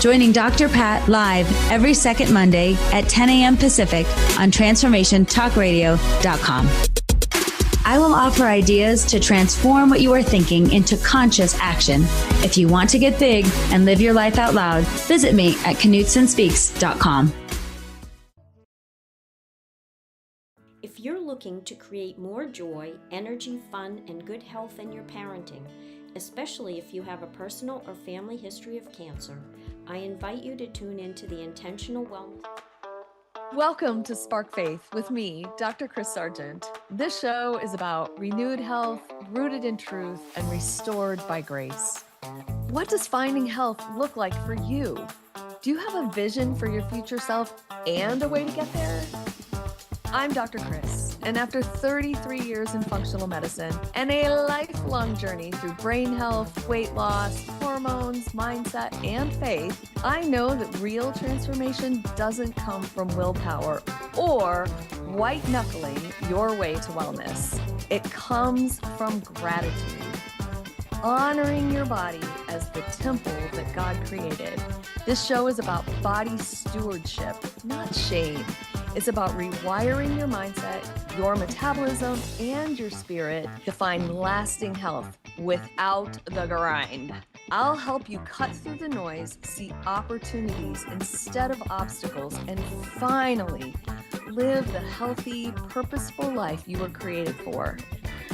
Joining Dr. Pat live every second Monday at 10 a.m. Pacific on TransformationTalkRadio.com. I will offer ideas to transform what you are thinking into conscious action. If you want to get big and live your life out loud, visit me at KnutSonSpeaks.com. If you're looking to create more joy, energy, fun, and good health in your parenting, especially if you have a personal or family history of cancer, I invite you to tune into the Intentional Wellness. Welcome to Spark Faith with me, Dr. Chris Sargent. This show is about renewed health, rooted in truth, and restored by grace. What does finding health look like for you? Do you have a vision for your future self and a way to get there? I'm Dr. Chris, and after 33 years in functional medicine and a lifelong journey through brain health, weight loss, hormones, mindset, and faith, I know that real transformation doesn't come from willpower or white-knuckling your way to wellness. It comes from gratitude, honoring your body as the temple that God created. This show is about body stewardship, not shame. It's about rewiring your mindset, your metabolism, and your spirit to find lasting health without the grind. I'll help you cut through the noise, see opportunities instead of obstacles, and finally live the healthy, purposeful life you were created for.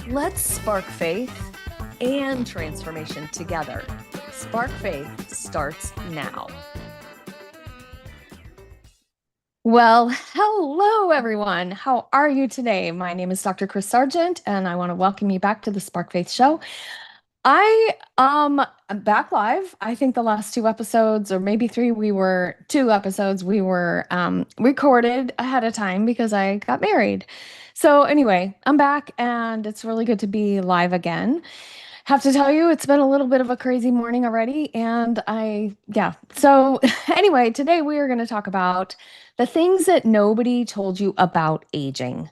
Let's spark faith and transformation together. Spark Faith starts now. Well, hello, everyone. How are you today? My name is Dr. Chris Sargent, and I want to welcome you back to the Spark Faith Show. I'm back live. I think the last two episodes, or maybe three, two episodes we were recorded ahead of time because I got married. So anyway, I'm back, and it's really good to be live again. Have to tell you, it's been a little bit of a crazy morning already, and So anyway, today we are going to talk about the things that nobody told you about aging.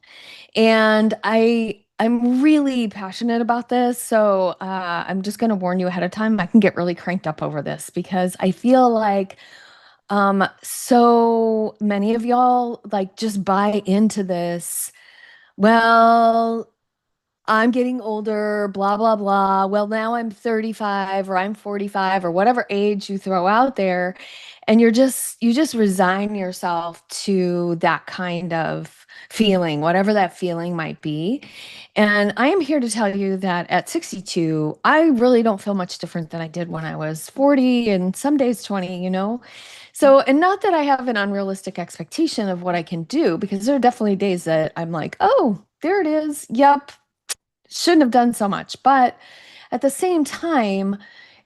And I'm really passionate about this, so I'm just going to warn you ahead of time. I can get really cranked up over this because I feel like so many of y'all just buy into this. Well, I'm getting older, blah, blah, blah. Well, now I'm 35 or I'm 45 or whatever age you throw out there. And you just resign yourself to that kind of feeling, whatever that feeling might be. And I am here to tell you that at 62, I really don't feel much different than I did when I was 40 and some days 20, So, and not that I have an unrealistic expectation of what I can do, because there are definitely days that I'm like, oh, there it is. Yep. Shouldn't have done so much. But at the same time,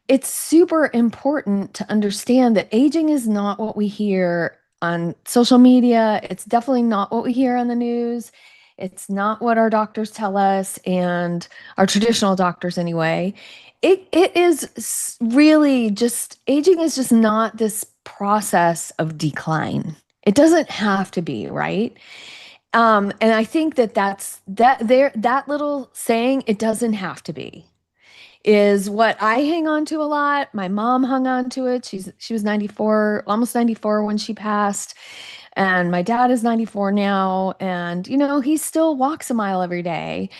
it's super important to understand that aging is not what we hear on social media. It's definitely not what we hear on the news. It's not what our doctors tell us, and our traditional doctors anyway. It is really just, aging is just not this process of decline. It doesn't have to be, right? And I think that little saying, it doesn't have to be, is what I hang on to a lot. My mom hung on to it. She was 94, almost 94 when she passed. And my dad is 94 now. And, he still walks a mile every day.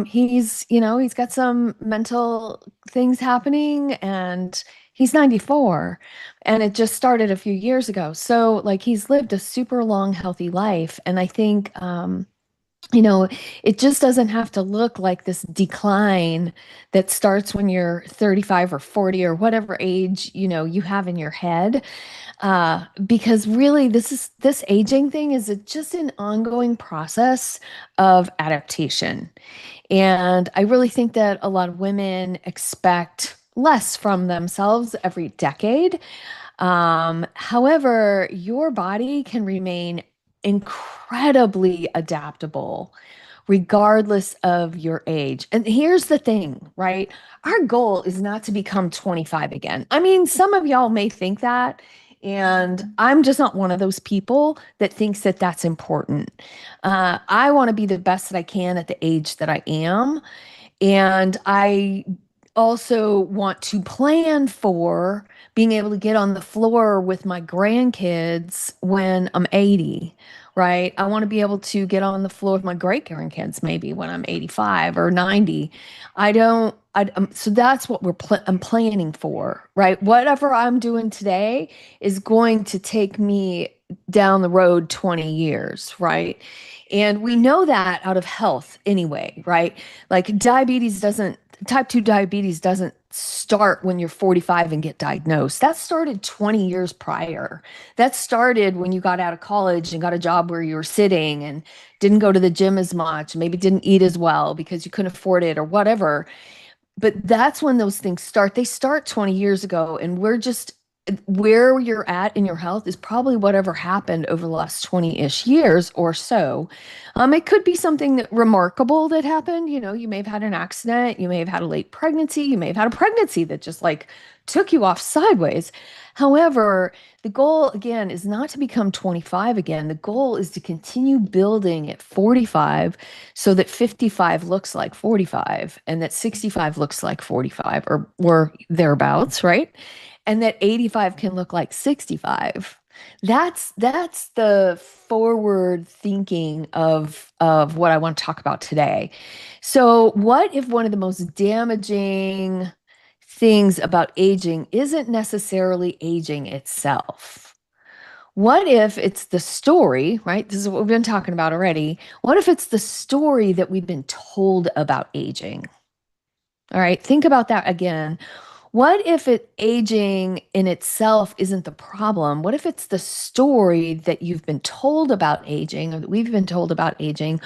He's got some mental things happening, and he's 94, and it just started a few years ago. So he's lived a super long, healthy life. And I think, it just doesn't have to look like this decline that starts when you're 35 or 40 or whatever age, you have in your head. Because really this aging thing is just an ongoing process of adaptation. And I really think that a lot of women expect less from themselves every decade. However, your body can remain incredibly adaptable regardless of your age. And here's the thing, right? Our goal is not to become 25 again. I mean, some of y'all may think that, and I'm just not one of those people that thinks that that's important. I want to be the best that I can at the age that I am. And I also want to plan for being able to get on the floor with my grandkids when I'm 80, right? I want to be able to get on the floor with my great grandkids maybe when I'm 85 or 90. I don't, so that's what I'm planning for, right? Whatever I'm doing today is going to take me down the road 20 years, right? And we know that out of health anyway, right? Like type 2 diabetes doesn't start when you're 45 and get diagnosed. That started 20 years prior. That started when you got out of college and got a job where you were sitting and didn't go to the gym as much, maybe didn't eat as well because you couldn't afford it or whatever. But that's when those things start. They start 20 years ago, and we're just where you're at in your health is probably whatever happened over the last 20-ish years or so. It could be something remarkable that happened. You know, you may have had an accident, you may have had a late pregnancy, you may have had a pregnancy that just like took you off sideways. However, the goal again is not to become 25 again. The goal is to continue building at 45 so that 55 looks like 45 and that 65 looks like 45 or thereabouts, right? And that 85 can look like 65. That's the forward thinking of what I want to talk about today. So what if one of the most damaging things about aging isn't necessarily aging itself? What if it's the story, right? This is what we've been talking about already. What if it's the story that we've been told about aging? All right, think about that again. What if aging in itself isn't the problem? What if it's the story that you've been told about aging or that we've been told about aging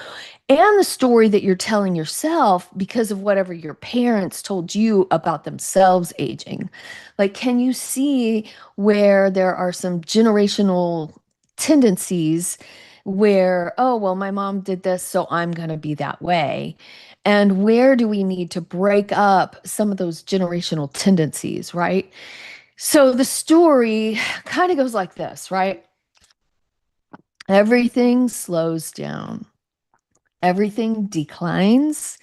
and the story that you're telling yourself because of whatever your parents told you about themselves aging? Like, can you see where there are some generational tendencies where, oh, well, my mom did this, so I'm going to be that way? And where do we need to break up some of those generational tendencies, right? So the story kind of goes like this, right? Everything slows down, everything declines,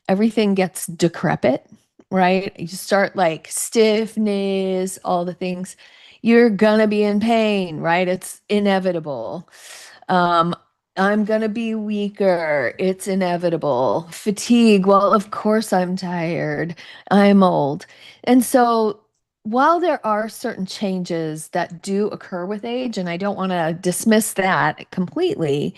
everything gets decrepit, right? You start like stiffness, all the things. You're gonna be in pain, right? It's inevitable. Um, I'm gonna be weaker. It's inevitable. Fatigue. Well, of course I'm tired. I'm old. And so while there are certain changes that do occur with age, and I don't want to dismiss that completely,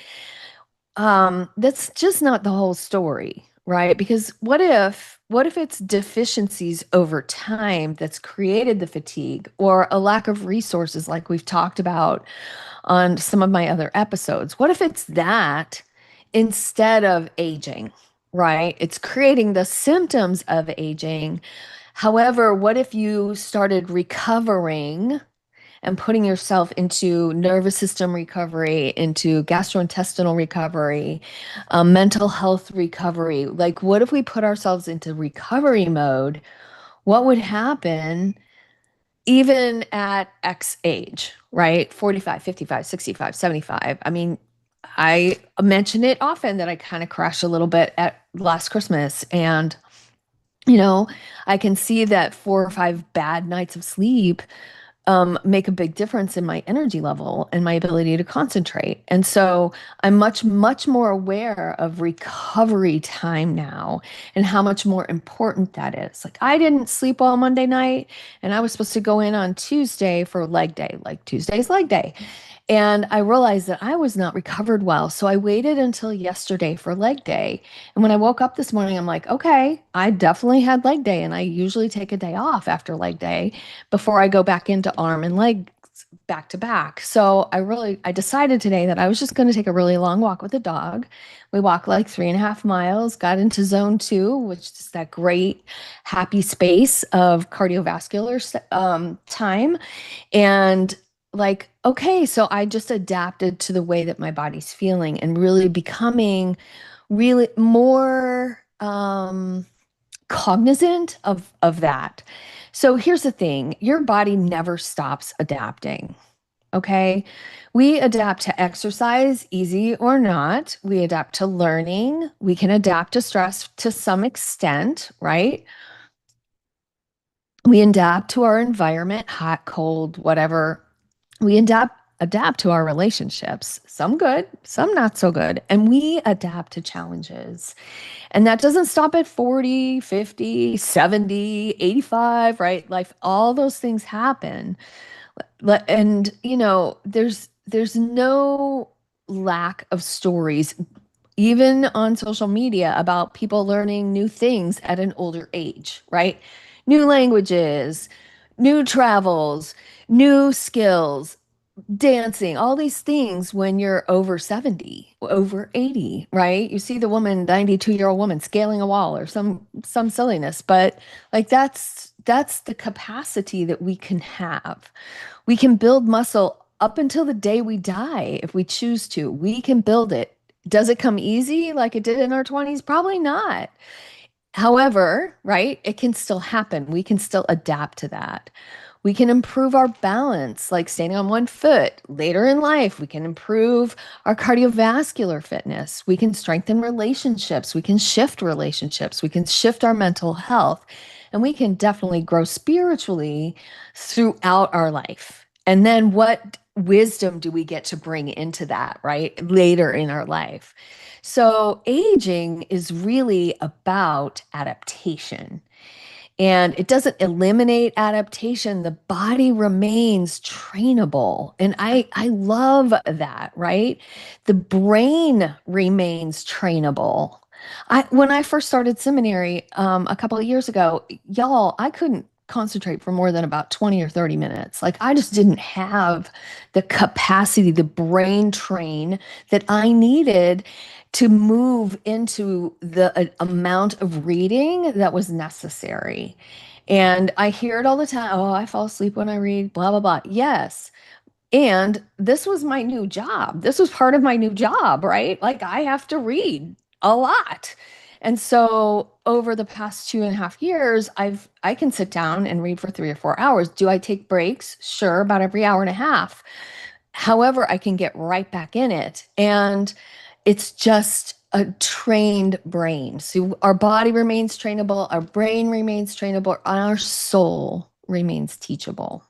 that's just not the whole story, right? Because what if it's deficiencies over time that's created the fatigue or a lack of resources like we've talked about on some of my other episodes? What if it's that instead of aging, right? It's creating the symptoms of aging. However, what if you started recovering and putting yourself into nervous system recovery, into gastrointestinal recovery, mental health recovery? Like, what if we put ourselves into recovery mode? What would happen even at X age, right? 45, 55, 65, 75. I mean, I mention it often that I kind of crashed a little bit at last Christmas. And, you know, I can see that 4 or 5 bad nights of sleep make a big difference in my energy level and my ability to concentrate. And so I'm much, much more aware of recovery time now and how much more important that is. Like, I didn't sleep all Monday night and I was supposed to go in on Tuesday for leg day, like Tuesday's leg day. And I realized that I was not recovered well. So I waited until yesterday for leg day. And when I woke up this morning, I'm like, okay, I definitely had leg day. And I usually take a day off after leg day before I go back into arm and leg back to back. So I decided today that I was just going to take a really long walk with the dog. We walked like 3.5 miles, got into zone 2, which is that great happy space of cardiovascular time. And like, okay, so I just adapted to the way that my body's feeling and really becoming really more cognizant of that. So here's the thing, your body never stops adapting. Okay. We adapt to exercise, easy or not. We adapt to learning. We can adapt to stress to some extent, right? We adapt to our environment, hot, cold, whatever. We adapt to our relationships, some good, some not so good, and we adapt to challenges. And that doesn't stop at 40, 50, 70, 85, right? Like all those things happen. And there's no lack of stories even on social media about people learning new things at an older age, right? New languages, new travels, new skills, dancing, all these things when you're over 70, over 80, right? You see the woman, 92-year-old woman scaling a wall or some silliness, but like that's the capacity that we can have. We can build muscle up until the day we die if we choose to. We can build it. Does it come easy like it did in our 20s? Probably not. However, right, it can still happen. We can still adapt to that. We can improve our balance, like standing on one foot later in life. We can improve our cardiovascular fitness. We can strengthen relationships. We can shift relationships. We can shift our mental health. And we can definitely grow spiritually throughout our life. And then what wisdom do we get to bring into that, right? Later in our life. So aging is really about adaptation. And it doesn't eliminate adaptation. The body remains trainable. And I love that, right? The brain remains trainable. When I first started seminary a couple of years ago, y'all, I couldn't concentrate for more than about 20 or 30 minutes. Like I just didn't have the capacity, the brain train that I needed to move into the amount of reading that was necessary. And I hear it all the time. Oh, I fall asleep when I read, blah, blah, blah. Yes. And this was my new job. This was part of my new job, right? Like I have to read a lot. And so over the past 2.5 years, I can sit down and read for 3 or 4 hours. Do I take breaks? Sure, about every hour and a half. However, I can get right back in it. And it's just a trained brain. So our body remains trainable, our brain remains trainable, and our soul remains teachable.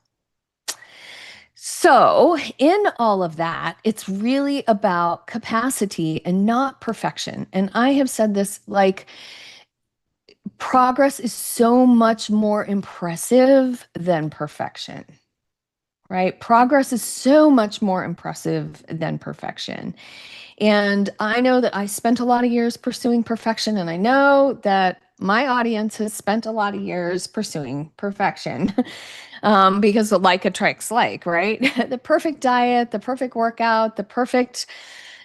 So, in all of that, it's really about capacity and not perfection. And I have said this like, progress is so much more impressive than perfection, right? Progress is so much more impressive than perfection. And I know that I spent a lot of years pursuing perfection, and I know that my audience has spent a lot of years pursuing perfection. Because like attracts like, right? The perfect diet, the perfect workout, the perfect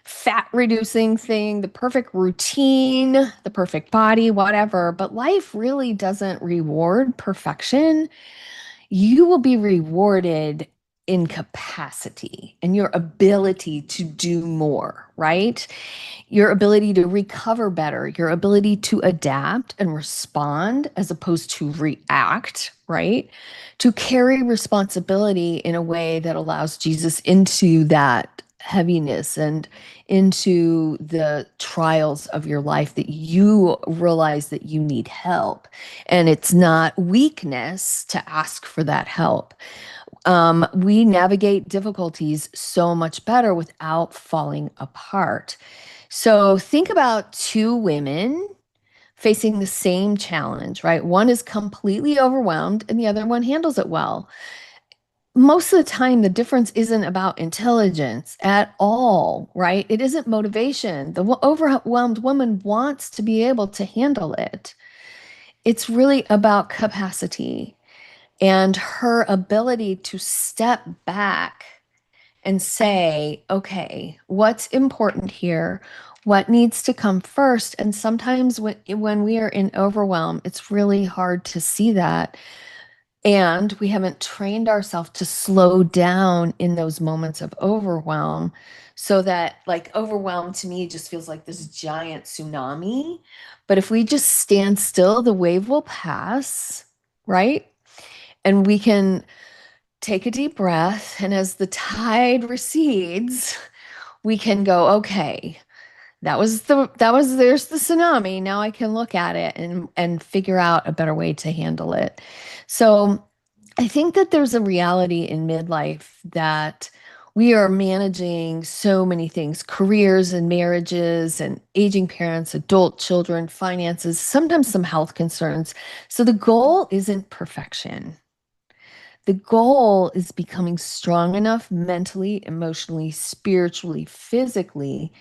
fat reducing thing, the perfect routine, the perfect body, whatever. But life really doesn't reward perfection. You will be rewarded in capacity and your ability to do more, right? Your ability to recover better, your ability to adapt and respond as opposed to react, right? To carry responsibility in a way that allows Jesus into that heaviness and into the trials of your life, that you realize that you need help. And it's not weakness to ask for that help. We navigate difficulties so much better without falling apart. So think about two women facing the same challenge, right? One is completely overwhelmed and the other one handles it well. Most of the time, the difference isn't about intelligence at all, right? It isn't motivation. The overwhelmed woman wants to be able to handle it. It's really about capacity and her ability to step back and say, okay, what's important here? What needs to come first? And sometimes when we are in overwhelm, it's really hard to see that. And we haven't trained ourselves to slow down in those moments of overwhelm, so that like overwhelm to me just feels like this giant tsunami. But if we just stand still, the wave will pass, right? And we can take a deep breath. And as the tide recedes, we can go, okay, there's the tsunami. Now I can look at it and figure out a better way to handle it. So I think that there's a reality in midlife that we are managing so many things, careers and marriages and aging parents, adult children, finances, sometimes some health concerns. So the goal isn't perfection. The goal is becoming strong enough mentally, emotionally, spiritually, physically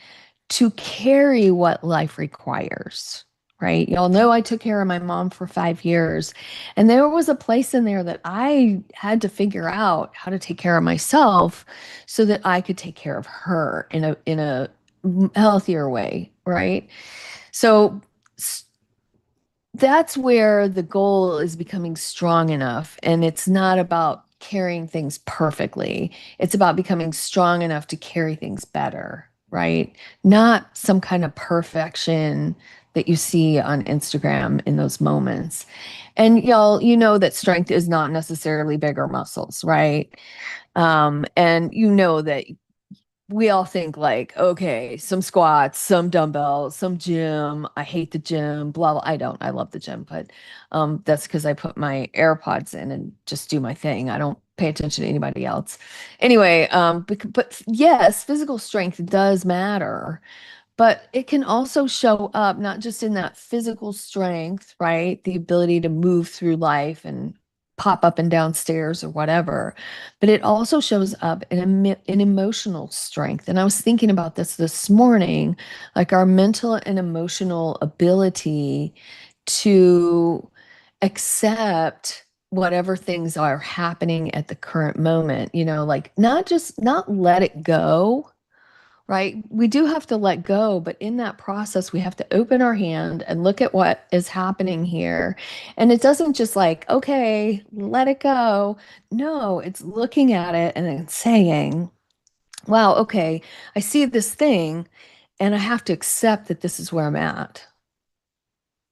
to carry what life requires, right? Y'all know I took care of my mom for 5 years, and there was a place in there that I had to figure out how to take care of myself so that I could take care of her in a healthier way, right? So that's where the goal is becoming strong enough. And it's not about carrying things perfectly, it's about becoming strong enough to carry things better, right? Not some kind of perfection that you see on Instagram in those moments. And y'all, you know that strength is not necessarily bigger muscles, right? And you know that we all think like, okay, some squats, some dumbbells, some gym. I hate the gym, blah, blah. I don't. I love the gym, but that's because I put my AirPods in and just do my thing. I don't pay attention to anybody else. Anyway, but yes, physical strength does matter, but it can also show up not just in that physical strength, right? The ability to move through life and pop up and down stairs or whatever, but it also shows up in emotional strength. And I was thinking about this morning, like our mental and emotional ability to accept whatever things are happening at the current moment, like not let it go, right? We do have to let go, but in that process, we have to open our hand and look at what is happening here. And it doesn't just like, okay, let it go. No, it's looking at it and then saying, wow, okay, I see this thing and I have to accept that this is where I'm at.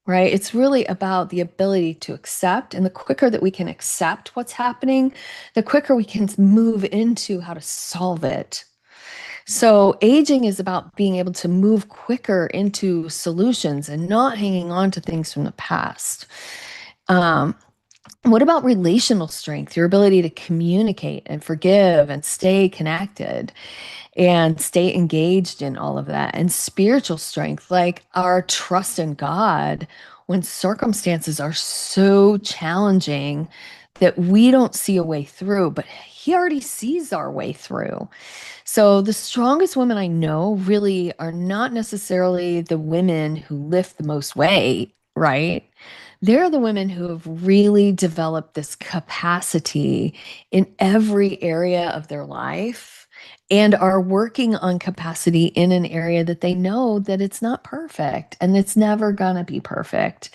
Right? It's really about the ability to accept. And the quicker that we can accept what's happening, the quicker we can move into how to solve it. So, aging is about being able to move quicker into solutions and not hanging on to things from the past. Um, what about relational strength, your ability to communicate and forgive and stay connected and stay engaged in all of that? And spiritual strength, like our trust in God when circumstances are so challenging that we don't see a way through, but He already sees our way through. So the strongest women I know really are not necessarily the women who lift the most weight, right? They're the women who have really developed this capacity in every area of their life and are working on capacity in an area that they know that it's not perfect and it's never going to be perfect.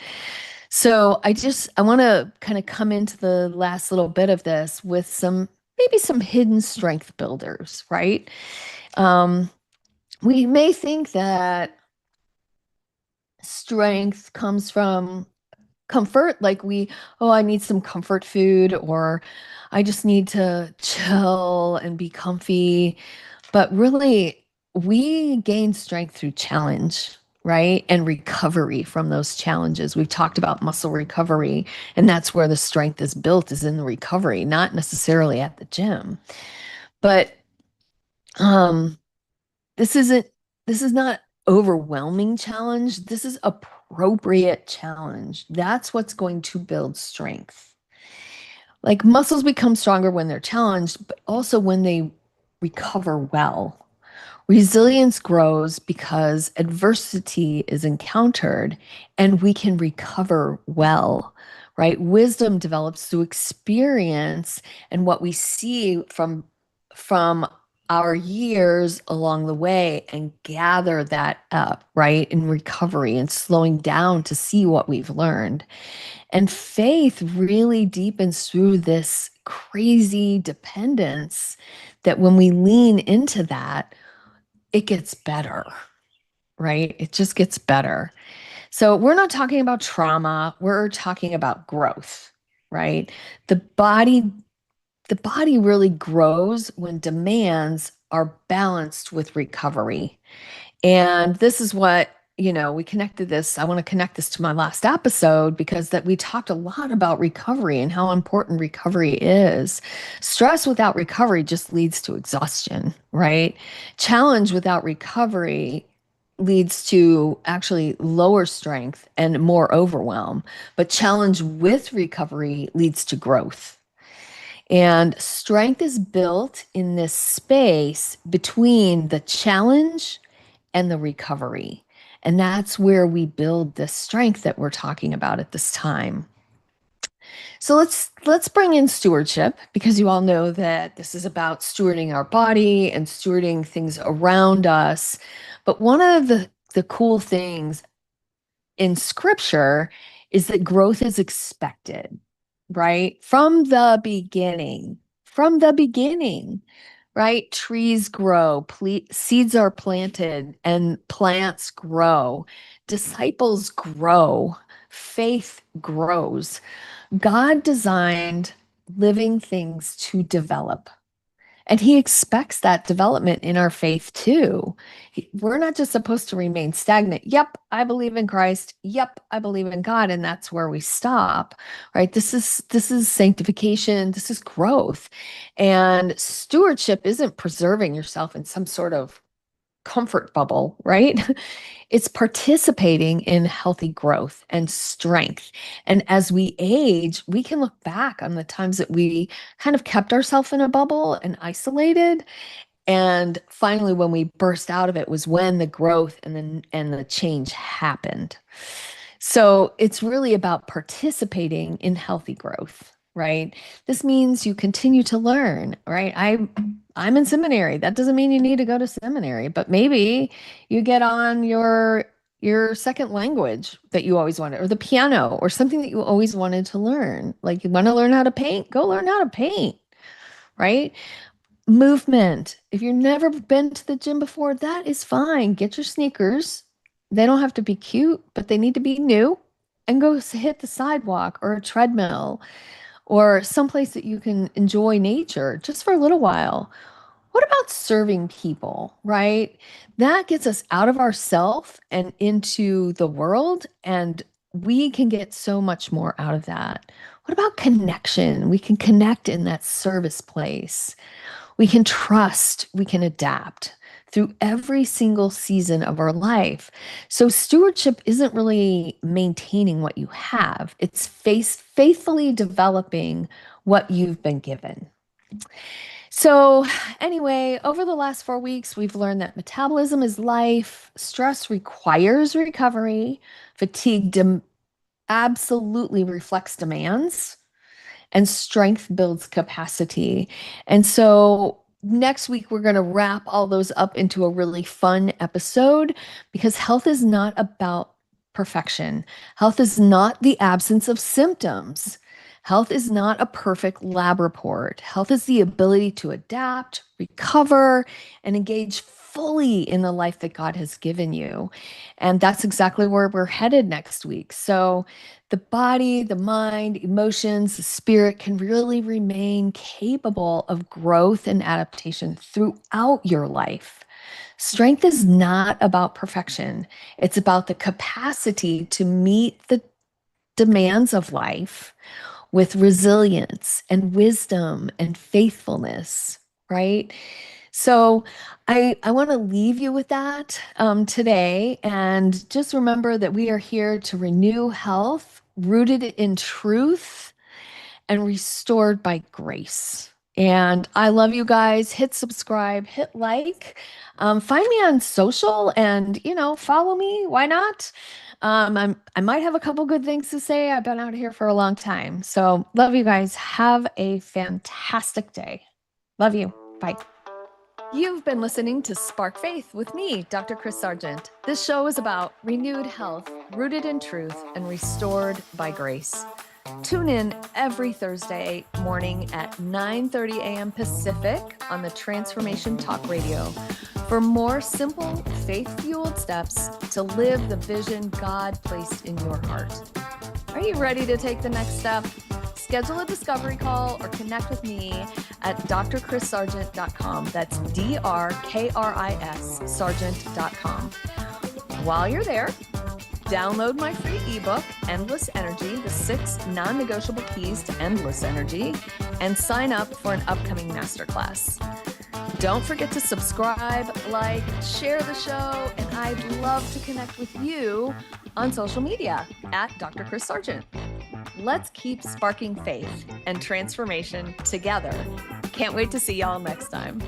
So I want to kind of come into the last little bit of this with maybe some hidden strength builders, right? Um, we may think that strength comes from comfort, like I need some comfort food, or I just need to chill and be comfy. But really, we gain strength through challenge, right? And recovery from those challenges. We've talked about muscle recovery, and that's where the strength is built, is in the recovery, not necessarily at the gym. But um, this isn't this is not overwhelming challenge. This is appropriate challenge. That's what's going to build strength. Like muscles become stronger when they're challenged, but also when they recover well. Resilience grows because adversity is encountered and we can recover well, right? Wisdom develops through experience and what we see from our years along the way and gather that up, right? In recovery and slowing down to see what we've learned. And faith really deepens through this crazy dependence that when we lean into that, it gets better, right? It just gets better. So we're not talking about trauma, we're talking about growth, right? The body really grows when demands are balanced with recovery. And this is what, we connected this. I want to connect this to my last episode because that we talked a lot about recovery and how important recovery is. Stress without recovery just leads to exhaustion, right? Challenge without recovery leads to actually lower strength and more overwhelm. But challenge with recovery leads to growth. And strength is built in this space between the challenge and the recovery. And that's where we build the strength that we're talking about at this time. So let's bring in stewardship, because you all know that this is about stewarding our body and stewarding things around us. But one of the cool things in scripture is that growth is expected, right? From the beginning, right? Trees grow, seeds are planted, and plants grow. Disciples grow, faith grows. God designed living things to develop. And he expects that development in our faith too. We're not just supposed to remain stagnant. Yep, I believe in Christ. Yep, I believe in God, and that's where we stop. Right? This is sanctification. This is growth. And stewardship isn't preserving yourself in some sort of comfort bubble, right? It's participating in healthy growth and strength. And as we age, we can look back on the times that we kind of kept ourselves in a bubble and isolated. And finally, when we burst out of it was when the growth and the change happened. So it's really about participating in healthy growth, right? This means you continue to learn, right? I'm in seminary. That doesn't mean you need to go to seminary, but maybe you get on your second language that you always wanted, or the piano, or something that you always wanted to learn. Like, you want to learn how to paint, go learn how to paint, right? Movement. If you've never been to the gym before, that is fine. Get your sneakers. They don't have to be cute, but they need to be new, and go hit the sidewalk or a treadmill or someplace that you can enjoy nature just for a little while. What about serving people, right? That gets us out of ourself and into the world, and we can get so much more out of that. What about connection? We can connect in that service place. We can trust, we can adapt through every single season of our life. So stewardship isn't really maintaining what you have. It's faithfully developing what you've been given. So anyway, over the last 4 weeks, we've learned that metabolism is life. Stress requires recovery. Fatigue absolutely reflects demands. And strength builds capacity. And so next week, we're going to wrap all those up into a really fun episode, because health is not about perfection. Health is not the absence of symptoms. Health is not a perfect lab report. Health is the ability to adapt, recover, and engage fully in the life that God has given you. And that's exactly where we're headed next week. So the body, the mind, emotions, the spirit can really remain capable of growth and adaptation throughout your life. Strength is not about perfection. It's about the capacity to meet the demands of life with resilience and wisdom and faithfulness, right? So I want to leave you with that today. And just remember that we are here to renew health, rooted in truth and restored by grace. And I love you guys. Hit subscribe, hit like, find me on social, and, follow me. Why not? I might have a couple good things to say. I've been out here for a long time. So love you guys. Have a fantastic day. Love you. Bye. You've been listening to Spark Faith with me, Dr. Chris Sargent. This show is about renewed health, rooted in truth, and restored by grace. Tune in every Thursday morning at 9:30 a.m. Pacific on the Transformation Talk Radio for more simple, faith-fueled steps to live the vision God placed in your heart. Are you ready to take the next step? schedule a discovery call or connect with me at drkrissargent.com. That's DRKRIS Sargent.com. While you're there, download my free ebook, Endless Energy, the 6 non-negotiable keys to endless energy, and sign up for an upcoming masterclass. Don't forget to subscribe, like, share the show, and I'd love to connect with you on social media at Dr. Kriss Sargent. Let's keep sparking faith and transformation together. Can't wait to see y'all next time.